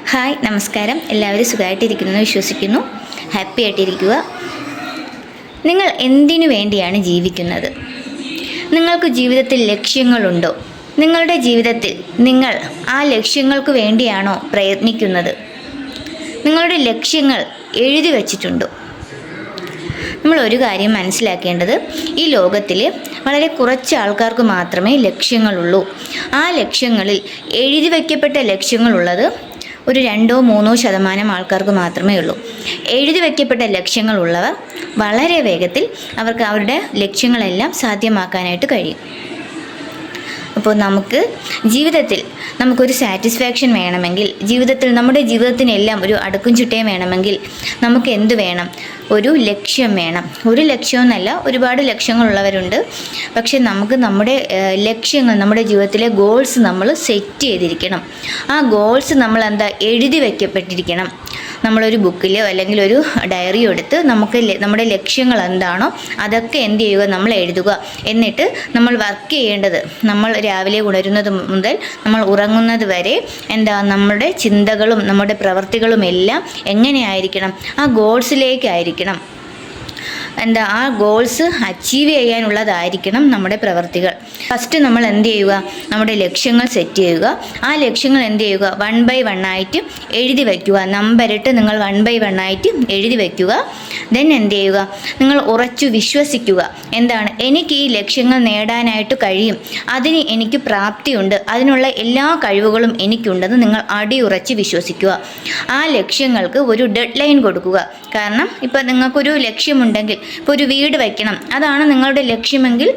Hi, നമസ്കാരം. എല്ലാവരും സുഖമായിട്ടിരിക്കുന്നു വിശ്വസിക്കുന്നു. ഹാപ്പി ആയിട്ടിരിക്കുക. നിങ്ങൾ എന്തിനു വേണ്ടിയാണ് ജീവിക്കുന്നത്? നിങ്ങൾക്ക് ജീവിതത്തിൽ ലക്ഷ്യങ്ങളുണ്ടോ? നിങ്ങളുടെ ജീവിതത്തിൽ നിങ്ങൾ ആ ലക്ഷ്യങ്ങൾക്ക് വേണ്ടിയാണോ പ്രയത്നിക്കുന്നത്? നിങ്ങളുടെ ലക്ഷ്യങ്ങൾ എഴുതി വച്ചിട്ടുണ്ടോ? നമ്മൾ ഒരു കാര്യം മനസ്സിലാക്കേണ്ടത്, ഈ ലോകത്തിൽ വളരെ കുറച്ച് ആൾക്കാർക്ക് മാത്രമേ ലക്ഷ്യങ്ങളുള്ളൂ. ആ ലക്ഷ്യങ്ങളിൽ എഴുതി വയ്ക്കപ്പെട്ട ലക്ഷ്യങ്ങളുള്ളത് ഒരു 2-3% ആൾക്കാർക്ക് മാത്രമേ ഉള്ളൂ. എഴുതി വയ്ക്കപ്പെട്ട ലക്ഷ്യങ്ങളുള്ളവർ വളരെ വേഗത്തിൽ അവർക്ക് അവരുടെ ലക്ഷ്യങ്ങളെല്ലാം സാധ്യമാക്കാനായിട്ട് കഴിയും. അപ്പോൾ നമുക്ക് ജീവിതത്തിൽ നമുക്കൊരു സാറ്റിസ്ഫാക്ഷൻ വേണമെങ്കിൽ, നമ്മുടെ ജീവിതത്തിനെല്ലാം ഒരു അടുക്കും ചിട്ടയും വേണമെങ്കിൽ നമുക്ക് എന്ത് വേണം? ഒരു ലക്ഷ്യം വേണം. ഒരു ലക്ഷ്യമെന്നല്ല, ഒരുപാട് ലക്ഷ്യങ്ങളുള്ളവരുണ്ട്. പക്ഷെ നമുക്ക് നമ്മുടെ ലക്ഷ്യങ്ങൾ, നമ്മുടെ ജീവിതത്തിലെ ഗോൾസ് നമ്മൾ സെറ്റ് ചെയ്തിരിക്കണം. ആ ഗോൾസ് നമ്മൾ എഴുതി വയ്ക്കപ്പെട്ടിരിക്കണം. നമ്മളൊരു ബുക്കിലോ അല്ലെങ്കിൽ ഒരു ഡയറിയോ എടുത്ത് നമ്മുടെ ലക്ഷ്യങ്ങൾ എന്താണോ അതൊക്കെ എന്ത് ചെയ്യുക, നമ്മൾ എഴുതുക. എന്നിട്ട് നമ്മൾ വർക്ക് ചെയ്യേണ്ടത്, നമ്മൾ രാവിലെ ഉണരുന്നത് മുതൽ നമ്മൾ ഉറങ്ങുന്നത് വരെ നമ്മുടെ ചിന്തകളും നമ്മുടെ പ്രവർത്തികളും എല്ലാം എങ്ങനെയായിരിക്കണം? ആ ഗോൾസിലേക്കായിരിക്കണം. ആ ഗോൾസ് അച്ചീവ് ചെയ്യാനുള്ളതായിരിക്കണം നമ്മുടെ പ്രവർത്തികൾ. ഫസ്റ്റ് നമ്മൾ എന്ത് ചെയ്യുക? നമ്മുടെ ലക്ഷ്യങ്ങൾ സെറ്റ് ചെയ്യുക. ആ ലക്ഷ്യങ്ങൾ എന്ത് ചെയ്യുക? 1 by 1 ആയിട്ട് എഴുതി വയ്ക്കുക. നമ്പറിട്ട് നിങ്ങൾ 1 by 1 ആയിട്ട് എഴുതി വയ്ക്കുക. ദെൻ എന്ത് ചെയ്യുക? നിങ്ങൾ ഉറച്ചു വിശ്വസിക്കുക. എനിക്ക് ഈ ലക്ഷ്യങ്ങൾ നേടാനായിട്ട് കഴിയും, അതിന് എനിക്ക് പ്രാപ്തിയുണ്ട്, അതിനുള്ള എല്ലാ കഴിവുകളും എനിക്കുണ്ടെന്ന് നിങ്ങൾ അടിയുറച്ച് വിശ്വസിക്കുക. ആ ലക്ഷ്യങ്ങൾക്ക് ഒരു ഡെഡ് ലൈൻ കൊടുക്കുക. കാരണം ഇപ്പം നിങ്ങൾക്കൊരു ലക്ഷ്യമുണ്ടെങ്കിൽ, ഇപ്പോൾ ഒരു വീട് വയ്ക്കണം, അതാണ് നിങ്ങളുടെ ലക്ഷ്യമെങ്കിൽ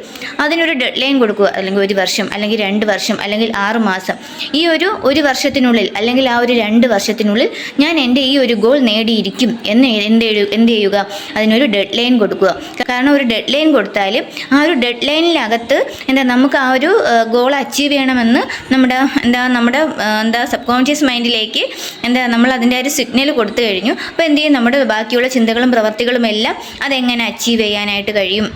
അതിനൊരു ഡെഡ് ലൈൻ കൊടുക്കുക. അല്ലെങ്കിൽ 1 വർഷം, അല്ലെങ്കിൽ 2 വർഷം, അല്ലെങ്കിൽ 6 മാസം. ഈ ഒരു വർഷത്തിനുള്ളിൽ അല്ലെങ്കിൽ ആ ഒരു 2 വർഷത്തിനുള്ളിൽ ഞാൻ എൻ്റെ ഈ ഒരു ഗോൾ നേടിയിരിക്കും എന്ന് എന്ത് ചെയ്യുക? അതിനൊരു ഡെഡ് ലൈൻ കൊടുക്കുക. കാരണം ഒരു ഡെഡ് ലൈൻ കൊടുത്താൽ ആ ഒരു ഡെഡ് ലൈനിനകത്ത് നമുക്ക് ആ ഒരു ഗോൾ അച്ചീവ് ചെയ്യണമെന്ന് നമ്മുടെ സബ് കോൺഷ്യസ് മൈൻഡിലേക്ക് നമ്മൾ അതിൻ്റെ ഒരു സിഗ്നൽ കൊടുത്തു കഴിഞ്ഞു. അപ്പോൾ എന്ത് ചെയ്യും? നമ്മുടെ ബാക്കിയുള്ള ചിന്തകളും പ്രവർത്തികളും എല്ലാം അതെങ്ങനെ അച്ചീവ് ചെയ്യാനായിട്ട് കഴിയും,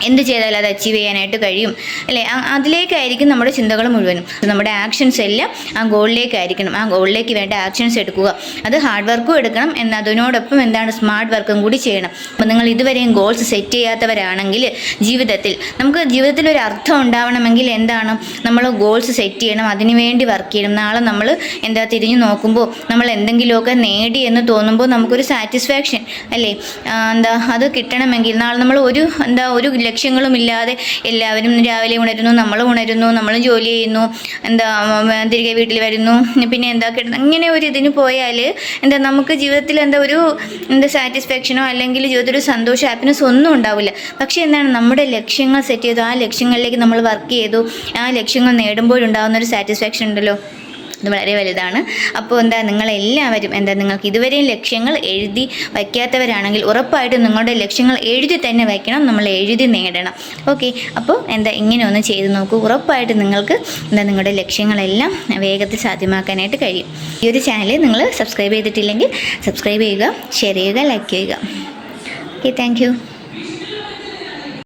എന്ത് ചെയ്താൽ അത് അച്ചീവ് ചെയ്യാനായിട്ട് കഴിയും, അല്ലേ? അതിലേക്കായിരിക്കും നമ്മുടെ ചിന്തകൾ മുഴുവനും. നമ്മുടെ ആക്ഷൻസ് എല്ലാം ആ ഗോളിലേക്കായിരിക്കണം. ആ ഗോളിലേക്ക് വേണ്ട ആക്ഷൻസ് എടുക്കുക. അത് ഹാർഡ് വർക്കും എടുക്കണം, അതിനോടൊപ്പം സ്മാർട്ട് വർക്കും കൂടി ചെയ്യണം. അപ്പോൾ നിങ്ങൾ ഇതുവരെയും ഗോൾസ് സെറ്റ് ചെയ്യാത്തവരാണെങ്കിൽ നമുക്ക് ജീവിതത്തിൽ ഒരു അർത്ഥം ഉണ്ടാവണമെങ്കിൽ നമ്മൾ ഗോൾസ് സെറ്റ് ചെയ്യണം, അതിനുവേണ്ടി വർക്ക് ചെയ്യണം. നാളെ നമ്മൾ തിരിഞ്ഞു നോക്കുമ്പോൾ നമ്മൾ എന്തെങ്കിലുമൊക്കെ നേടി എന്ന് തോന്നുമ്പോൾ നമുക്കൊരു സാറ്റിസ്ഫാക്ഷൻ, അല്ലേ? അത് കിട്ടണമെങ്കിൽ നാളെ നമ്മൾ ഒരു ലക്ഷ്യങ്ങളും ഇല്ലാതെ എല്ലാവരും രാവിലെ ഉണരുന്നു, നമ്മൾ ജോലി ചെയ്യുന്നു, തിരികെ വീട്ടിൽ വരുന്നു, പിന്നെ ഇങ്ങനെ ഒരു ഇതിന് പോയാൽ നമുക്ക് ജീവിതത്തിൽ ഒരു സാറ്റിസ്ഫാക്ഷനോ അല്ലെങ്കിൽ ജീവിതത്തിൽ ഒരു സന്തോഷം, ഹാപ്പിനെസ് ഒന്നും ഉണ്ടാവില്ല. പക്ഷേ നമ്മുടെ ലക്ഷ്യങ്ങൾ സെറ്റ് ചെയ്തു, ആ ലക്ഷ്യങ്ങളിലേക്ക് നമ്മൾ വർക്ക് ചെയ്തു, ആ ലക്ഷ്യങ്ങൾ നേടുമ്പോഴുണ്ടാകുന്നൊരു സാറ്റിസ്ഫാക്ഷൻ ഉണ്ടല്ലോ, അത് വളരെ വലുതാണ്. അപ്പോൾ നിങ്ങളെല്ലാവരും നിങ്ങൾക്ക് ഇതുവരെയും ലക്ഷ്യങ്ങൾ എഴുതി വയ്ക്കാത്തവരാണെങ്കിൽ ഉറപ്പായിട്ടും നിങ്ങളുടെ ലക്ഷ്യങ്ങൾ എഴുതി തന്നെ വയ്ക്കണം. നമ്മൾ എഴുതി നേടണം. ഓക്കെ, അപ്പോൾ ഇങ്ങനെ ഒന്ന് ചെയ്ത് നോക്കൂ. ഉറപ്പായിട്ടും നിങ്ങൾക്ക് നിങ്ങളുടെ ലക്ഷ്യങ്ങളെല്ലാം വേഗത്തിൽ സാധ്യമാക്കാനായിട്ട് കഴിയും. ഈ ഒരു ചാനൽ നിങ്ങൾ സബ്സ്ക്രൈബ് ചെയ്തിട്ടില്ലെങ്കിൽ സബ്സ്ക്രൈബ് ചെയ്യുക, ഷെയർ ചെയ്യുക, ലൈക്ക് ചെയ്യുക. Okay, thank you.